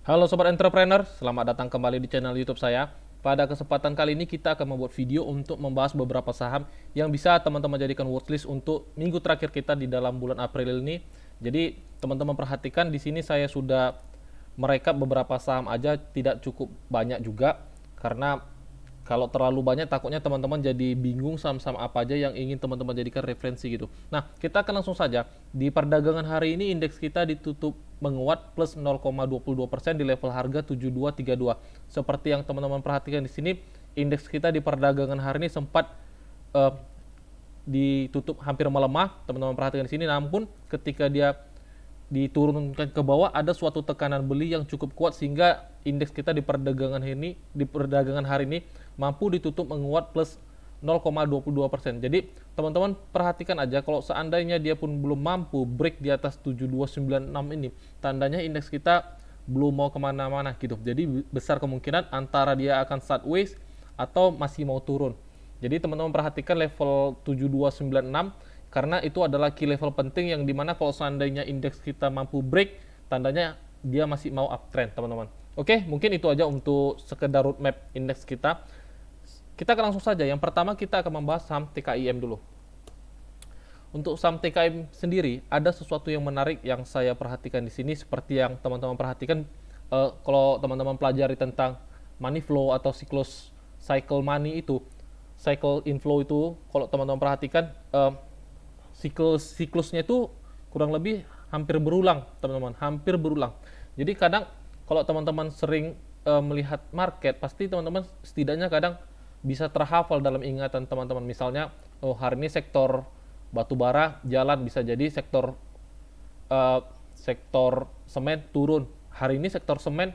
Halo Sobat Entrepreneur, selamat datang kembali di channel YouTube saya. Pada kesempatan kali ini kita akan membuat video untuk membahas beberapa saham yang bisa teman-teman jadikan watchlist untuk minggu terakhir kita di dalam bulan April ini. Jadi teman-teman perhatikan di sini saya sudah merekap beberapa saham aja, tidak cukup banyak juga karena kalau terlalu banyak takutnya teman-teman jadi bingung saham-saham apa aja yang ingin teman-teman jadikan referensi gitu. Nah, kita akan langsung saja. Di perdagangan hari ini indeks kita ditutup menguat plus 0,22% di level harga 7232. Seperti yang teman-teman perhatikan di sini, indeks kita di perdagangan hari ini sempat uh, ditutup hampir melemah, teman-teman perhatikan di sini. Namun ketika dia diturunkan ke bawah ada suatu tekanan beli yang cukup kuat sehingga indeks kita di perdagangan hari ini mampu ditutup menguat plus 0,22%. Jadi teman-teman perhatikan aja kalau seandainya dia pun belum mampu break di atas 7296 ini, tandanya indeks kita belum mau kemana-mana gitu. Jadi besar kemungkinan antara dia akan sideways atau masih mau turun. Jadi teman-teman perhatikan level 7296 karena itu adalah key level penting yang dimana kalau seandainya indeks kita mampu break, tandanya dia masih mau uptrend teman-teman. Oke, mungkin itu aja untuk sekedar roadmap indeks kita. Kita akan langsung saja. Yang pertama kita akan membahas saham TKIM dulu. Untuk saham TKIM sendiri ada sesuatu yang menarik yang saya perhatikan di sini seperti yang teman-teman perhatikan kalau teman-teman pelajari tentang money flow atau siklus cycle money itu, cycle inflow itu kalau teman-teman perhatikan siklusnya itu kurang lebih hampir berulang teman-teman, hampir berulang. Jadi kadang kalau teman-teman sering melihat market, pasti teman-teman setidaknya kadang bisa terhafal dalam ingatan teman-teman. Misalnya, oh hari ini sektor batubara jalan, bisa jadi sektor semen turun. Hari ini sektor semen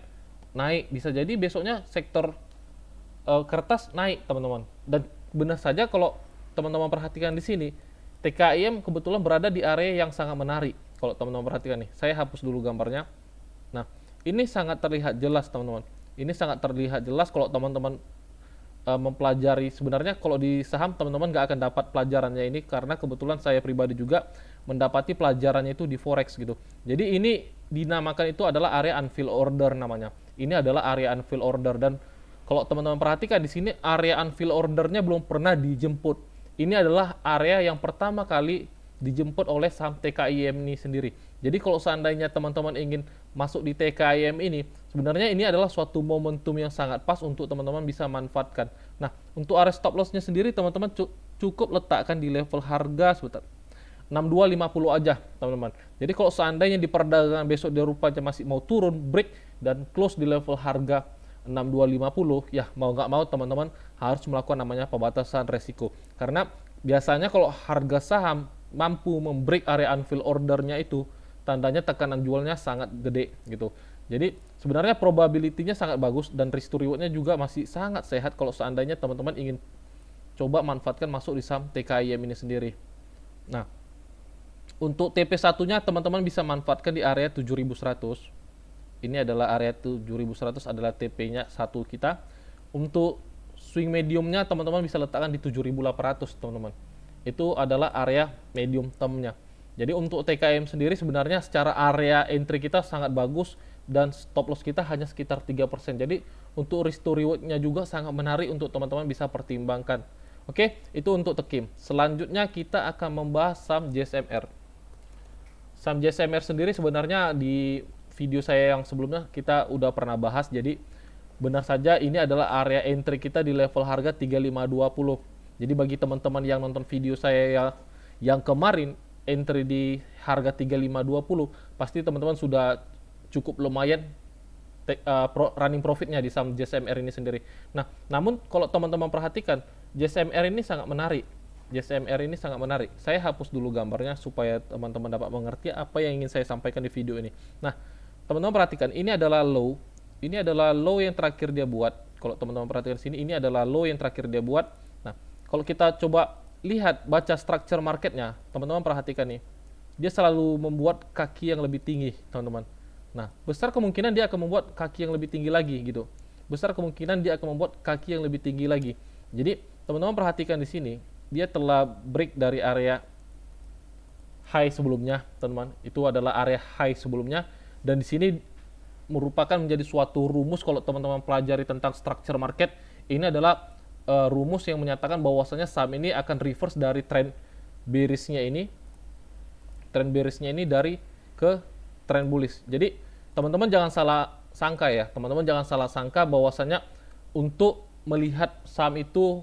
naik, bisa jadi besoknya sektor kertas naik teman-teman. Dan benar saja kalau teman-teman perhatikan di sini, TKIM kebetulan berada di area yang sangat menarik. Kalau teman-teman perhatikan nih, saya hapus dulu gambarnya. Nah, ini sangat terlihat jelas teman-teman. Ini sangat terlihat jelas kalau teman-teman mempelajari. Sebenarnya kalau di saham teman-teman nggak akan dapat pelajarannya ini karena kebetulan saya pribadi juga mendapati pelajarannya itu di forex gitu. Jadi ini dinamakan itu adalah area unfilled order namanya. Ini adalah area unfilled order dan kalau teman-teman perhatikan di sini area unfilled ordernya belum pernah dijemput. Ini adalah area yang pertama kali dijemput oleh saham TKIM ini sendiri. Jadi kalau seandainya teman-teman ingin masuk di TKIM ini, sebenarnya ini adalah suatu momentum yang sangat pas untuk teman-teman bisa manfaatkan. Nah, untuk area stop loss-nya sendiri teman-teman cukup letakkan di level harga sebentar 6250 aja teman-teman. Jadi kalau seandainya di perdagangan besok dia rupanya masih mau turun, break dan close di level harga 6250, ya mau nggak mau teman-teman harus melakukan namanya pembatasan resiko. Karena biasanya kalau harga saham mampu membreak area unfilled ordernya itu, tandanya tekanan jualnya sangat gede gitu. Jadi sebenarnya probability-nya sangat bagus dan risk to reward-nya juga masih sangat sehat kalau seandainya teman-teman ingin coba manfaatkan masuk di saham TKIM ini sendiri. Nah, untuk TP1-nya teman-teman bisa manfaatkan di area 7100. Ini adalah area 7100 adalah TP-nya satu kita. Untuk swing mediumnya teman-teman bisa letakkan di 7800 teman-teman. Itu adalah area medium term-nya. Jadi untuk TKM sendiri sebenarnya secara area entry kita sangat bagus dan stop loss kita hanya sekitar 3%. Jadi untuk risk to reward-nya juga sangat menarik untuk teman-teman bisa pertimbangkan. Oke, itu untuk TKIM. Selanjutnya kita akan membahas saham JSMR. Saham JSMR sendiri sebenarnya di video saya yang sebelumnya kita udah pernah bahas. Jadi benar saja ini adalah area entry kita di level harga 3520. Jadi bagi teman-teman yang nonton video saya yang kemarin entry di harga 3520, pasti teman-teman sudah cukup lumayan running profitnya di saham JSMR ini sendiri. Nah, namun kalau teman-teman perhatikan JSMR ini sangat menarik. JSMR ini sangat menarik. Saya hapus dulu gambarnya supaya teman-teman dapat mengerti apa yang ingin saya sampaikan di video ini. Nah, teman-teman perhatikan, ini adalah low. Ini adalah low yang terakhir dia buat. Kalau teman-teman perhatikan sini, ini adalah low yang terakhir dia buat. Nah, kalau kita coba lihat baca structure marketnya, teman-teman perhatikan nih. Dia selalu membuat kaki yang lebih tinggi, teman-teman. Nah, besar kemungkinan dia akan membuat kaki yang lebih tinggi lagi gitu. Besar kemungkinan dia akan membuat kaki yang lebih tinggi lagi. Jadi, teman-teman perhatikan di sini, dia telah break dari area high sebelumnya, teman-teman. Itu adalah area high sebelumnya dan di sini merupakan menjadi suatu rumus kalau teman-teman pelajari tentang structure market. Ini adalah rumus yang menyatakan bahwasanya saham ini akan reverse dari trend bearishnya ini, dari ke trend bullish. Jadi teman-teman jangan salah sangka ya, teman-teman jangan salah sangka bahwasanya untuk melihat saham itu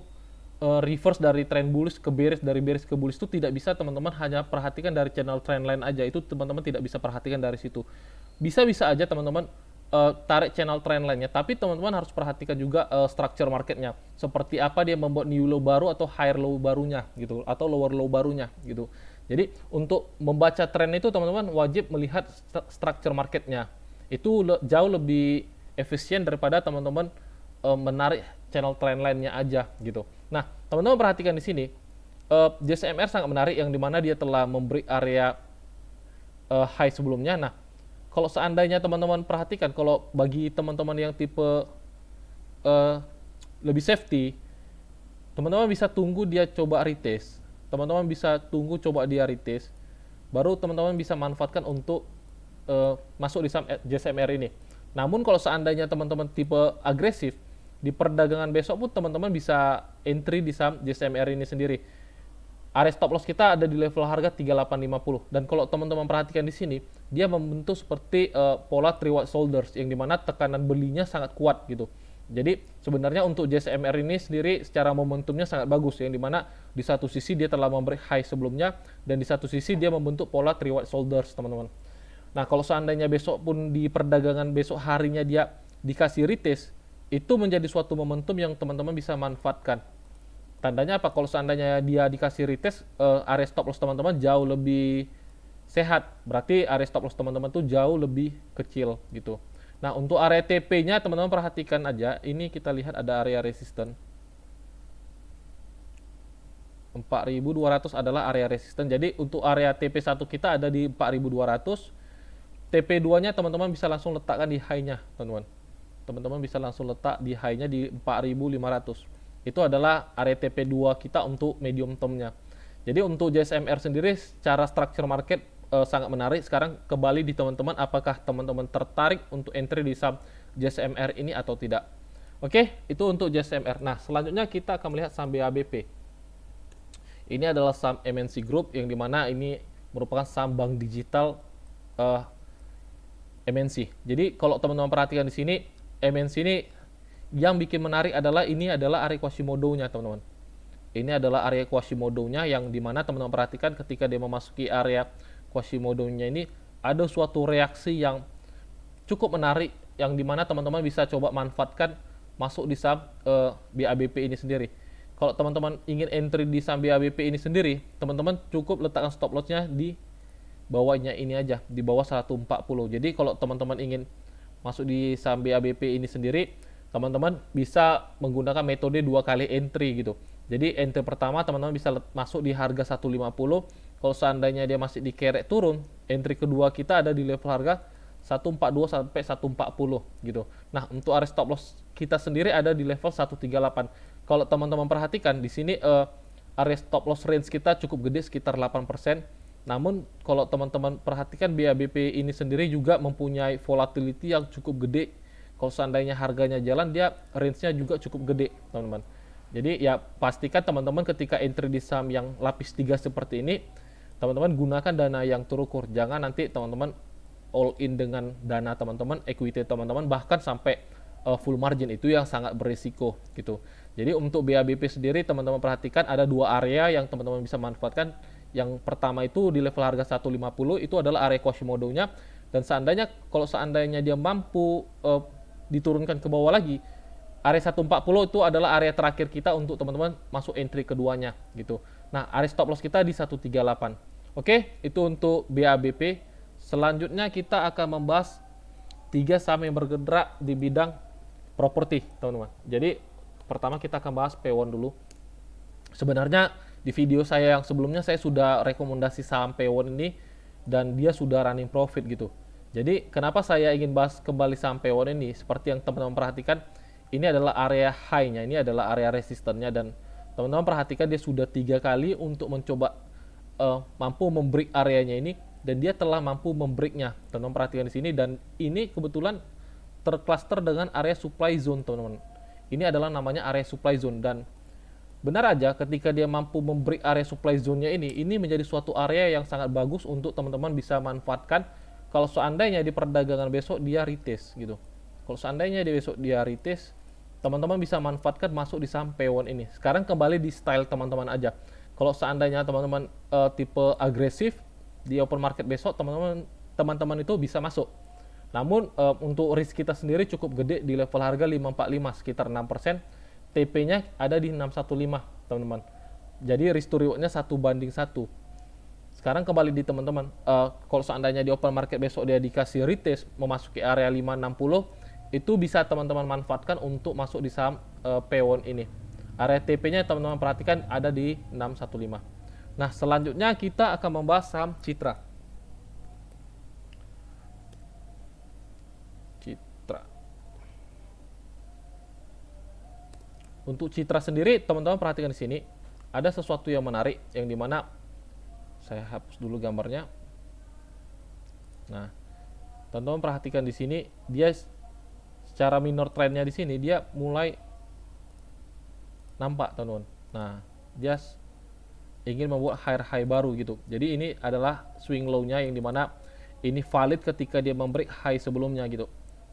reverse dari trend bullish ke bearish, dari bearish ke bullish itu tidak bisa teman-teman hanya perhatikan dari channel trendline aja. Itu teman-teman tidak bisa perhatikan dari situ. Bisa-bisa aja teman-teman tarik channel trendline-nya, tapi teman-teman harus perhatikan juga structure marketnya. Seperti apa dia membuat new low baru atau higher low barunya gitu, atau lower low barunya gitu. Jadi untuk membaca tren itu teman-teman wajib melihat structure marketnya. Itu jauh lebih efisien daripada teman-teman menarik channel trendline-nya aja gitu. Nah, teman-teman perhatikan di sini, JSMR sangat menarik yang dimana dia telah memberi area high sebelumnya. Nah, kalau seandainya teman-teman perhatikan, kalau bagi teman-teman yang tipe lebih safety, teman-teman bisa tunggu dia coba retest. Teman-teman bisa tunggu coba dia retest, baru teman-teman bisa manfaatkan untuk masuk di saham JSMR ini. Namun kalau seandainya teman-teman tipe agresif, di perdagangan besok pun teman-teman bisa entry di saham JSMR ini sendiri. Area stop loss kita ada di level harga 3850, dan kalau teman-teman perhatikan di sini, dia membentuk seperti pola three white shoulders yang dimana tekanan belinya sangat kuat gitu. Jadi sebenarnya untuk JSMR ini sendiri secara momentumnya sangat bagus, yang dimana di satu sisi dia telah memberi high sebelumnya, dan di satu sisi dia membentuk pola three white shoulders teman-teman. Nah kalau seandainya besok pun di perdagangan besok harinya dia dikasih retest, itu menjadi suatu momentum yang teman-teman bisa manfaatkan. Tandanya apa? Kalau seandainya dia dikasih retest, area stop loss teman-teman jauh lebih sehat. Berarti area stop loss teman-teman tuh jauh lebih kecil gitu. Nah, untuk area TP-nya teman-teman perhatikan aja. Ini kita lihat ada area resisten. 4.200 adalah area resisten. Jadi untuk area TP1 kita ada di 4.200. TP2-nya teman-teman bisa langsung letakkan di high-nya, teman-teman. Teman-teman bisa langsung letak di high-nya di 4.500. Itu adalah area TP2 kita untuk medium term-nya. Jadi untuk JSMR sendiri secara structure market sangat menarik. Sekarang kembali di teman-teman, apakah teman-teman tertarik untuk entry di saham JSMR ini atau tidak. Oke, itu untuk JSMR. Nah, selanjutnya kita akan melihat saham BABP. Ini adalah saham MNC Group yang dimana ini merupakan saham bank digital MNC. Jadi kalau teman-teman perhatikan di sini, MNC ini yang bikin menarik adalah ini adalah area Quasimodo-nya, teman-teman. Ini adalah area Quasimodo-nya yang dimana teman-teman perhatikan ketika dia memasuki area Quasimodo-nya ini ada suatu reaksi yang cukup menarik yang dimana teman-teman bisa coba manfaatkan masuk di saham BABP ini sendiri. Kalau teman-teman ingin entry di saham BABP ini sendiri, teman-teman cukup letakkan stop loss-nya di bawahnya ini aja, di bawah 140. Jadi kalau teman-teman ingin masuk di saham BABP ini sendiri, teman-teman bisa menggunakan metode 2 kali entry gitu. Jadi entry pertama teman-teman bisa masuk di harga 150. Kalau seandainya dia masih dikerek turun, entry kedua kita ada di level harga 142 sampai 140 gitu. Nah, untuk area stop loss kita sendiri ada di level 138. Kalau teman-teman perhatikan di sini area stop loss range kita cukup gede sekitar 8%. Namun kalau teman-teman perhatikan BABP ini sendiri juga mempunyai volatility yang cukup gede. Kalau seandainya harganya jalan, dia range-nya juga cukup gede, teman-teman. Jadi ya pastikan teman-teman ketika entry di saham yang lapis 3 seperti ini, teman-teman gunakan dana yang terukur. Jangan nanti teman-teman all in dengan dana teman-teman, equity teman-teman, bahkan sampai full margin, itu yang sangat berisiko gitu. Jadi untuk BABP sendiri teman-teman perhatikan ada 2 area yang teman-teman bisa manfaatkan. Yang pertama itu di level harga 150, itu adalah area Quasimodo-nya, dan kalau seandainya dia mampu diturunkan ke bawah lagi, area 140 itu adalah area terakhir kita untuk teman-teman masuk entry keduanya gitu. Nah, area stop loss kita di 138. Oke, itu untuk BABP. Selanjutnya kita akan membahas 3 saham yang bergerak di bidang properti, teman-teman. Jadi pertama kita akan bahas P1 dulu. Sebenarnya di video saya yang sebelumnya saya sudah rekomendasi saham P1 ini dan dia sudah running profit gitu. Jadi kenapa saya ingin bahas kembali saham P1 ini? Seperti yang teman-teman perhatikan, ini adalah area high-nya, ini adalah area resistennya, dan teman-teman perhatikan dia sudah 3 kali untuk mencoba mampu membreak areanya ini, dan dia telah mampu membreaknya. Teman-teman perhatikan di sini, dan ini kebetulan tercluster dengan area supply zone, teman-teman. Ini adalah namanya area supply zone, dan benar aja ketika dia mampu membreak area supply zone-nya ini menjadi suatu area yang sangat bagus untuk teman-teman bisa manfaatkan kalau seandainya di perdagangan besok dia retest gitu. Kalau seandainya di besok dia retest, teman-teman bisa manfaatkan masuk di saham P1 ini. Sekarang kembali di style teman-teman aja. Kalau seandainya teman-teman tipe agresif di open market besok, teman-teman itu bisa masuk. Namun untuk risk kita sendiri cukup gede di level harga 545 sekitar 6%. TP-nya ada di 615, teman-teman. Jadi risk to reward-nya 1:1. Sekarang kembali di teman-teman, kalau seandainya di open market besok dia dikasih retest memasuki area 560, itu bisa teman-teman manfaatkan untuk masuk di saham P1 ini. Area TP-nya teman-teman perhatikan ada di 615. Nah, selanjutnya kita akan membahas saham Citra. Untuk Citra sendiri, teman-teman perhatikan di sini ada sesuatu yang menarik, yang dimana saya hapus dulu gambarnya. Nah, teman-teman perhatikan di sini, dia secara minor trendnya di sini dia mulai nampak, teman-teman. Nah, dia ingin membuat high baru gitu. Jadi ini adalah swing low-nya, yang dimana ini valid ketika dia membreak high sebelumnya gitu.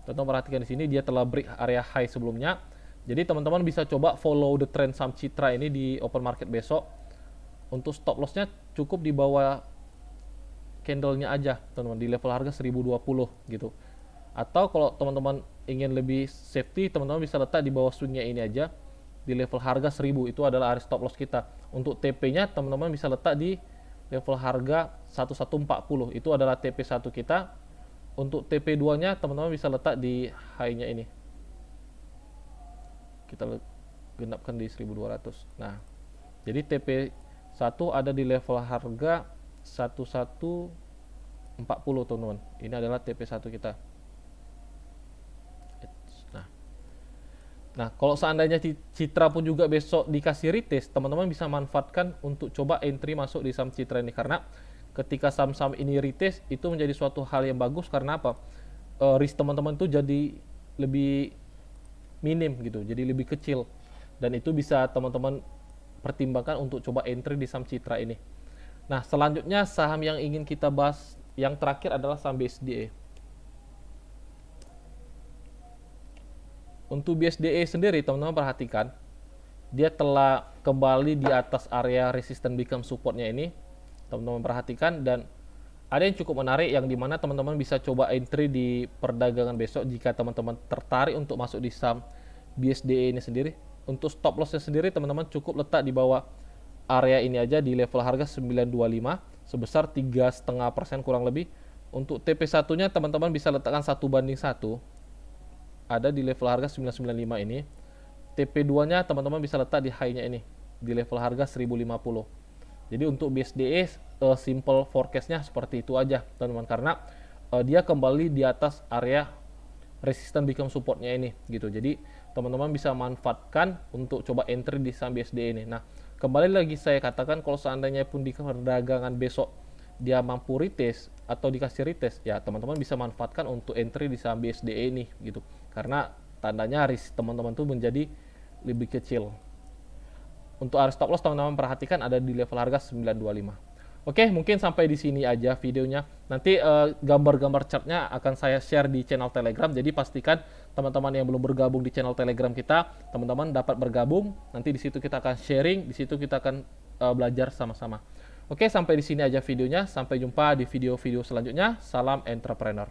Teman-teman perhatikan di sini dia telah break area high sebelumnya. Jadi teman-teman bisa coba follow the trend saham Citra ini di open market besok. Untuk stop loss-nya cukup di bawah candle-nya aja, teman-teman, di level harga 1020 gitu. Atau kalau teman-teman ingin lebih safety, teman-teman bisa letak di bawah swing-nya ini aja di level harga 1000. Itu adalah area stop loss kita. Untuk TP-nya teman-teman bisa letak di level harga 1140. Itu adalah TP1 kita. Untuk TP2-nya teman-teman bisa letak di high-nya ini. Kita genapkan di 1200. Nah, jadi TP1 ada di level harga 1140, teman-teman. Ini adalah TP1 kita. Nah, kalau seandainya Citra pun juga besok dikasih retest, teman-teman bisa manfaatkan untuk coba entry masuk di saham Citra ini, karena ketika saham-saham ini retest itu menjadi suatu hal yang bagus. Karena apa? Risk teman-teman itu jadi lebih minim gitu, jadi lebih kecil, dan itu bisa teman-teman pertimbangkan untuk coba entry di saham Citra ini. Nah, selanjutnya saham yang ingin kita bahas yang terakhir adalah saham BSDE. Untuk BSDE sendiri, teman-teman perhatikan dia telah kembali di atas area resistance become supportnya ini, teman-teman perhatikan. Dan ada yang cukup menarik, yang dimana teman-teman bisa coba entry di perdagangan besok jika teman-teman tertarik untuk masuk di saham BSDE ini sendiri. Untuk stop lossnya sendiri, teman-teman cukup letak di bawah area ini aja di level harga 925 sebesar 3,5% kurang lebih. Untuk TP1 nya teman-teman bisa letakkan 1:1, ada di level harga 995 ini. TP2 nya teman-teman bisa letak di high nya ini di level harga 1050. Jadi untuk BSDE simple forecast-nya seperti itu aja, teman-teman, karena dia kembali di atas area resistance become support-nya ini gitu. Jadi teman-teman bisa manfaatkan untuk coba entry di saham BSDE ini. Nah, kembali lagi saya katakan, kalau seandainya pun di perdagangan besok dia mampu retest atau dikasih retest, ya teman-teman bisa manfaatkan untuk entry di saham BSDE ini gitu. Karena tandanya risk teman-teman tuh menjadi lebih kecil. Untuk area stop loss teman-teman perhatikan ada di level harga 925. Oke, mungkin sampai di sini aja videonya. Nanti gambar-gambar chartnya akan saya share di channel Telegram. Jadi pastikan teman-teman yang belum bergabung di channel Telegram kita, teman-teman dapat bergabung. Nanti di situ kita akan sharing, di situ kita akan belajar sama-sama. Oke, sampai di sini aja videonya. Sampai jumpa di video-video selanjutnya. Salam entrepreneur.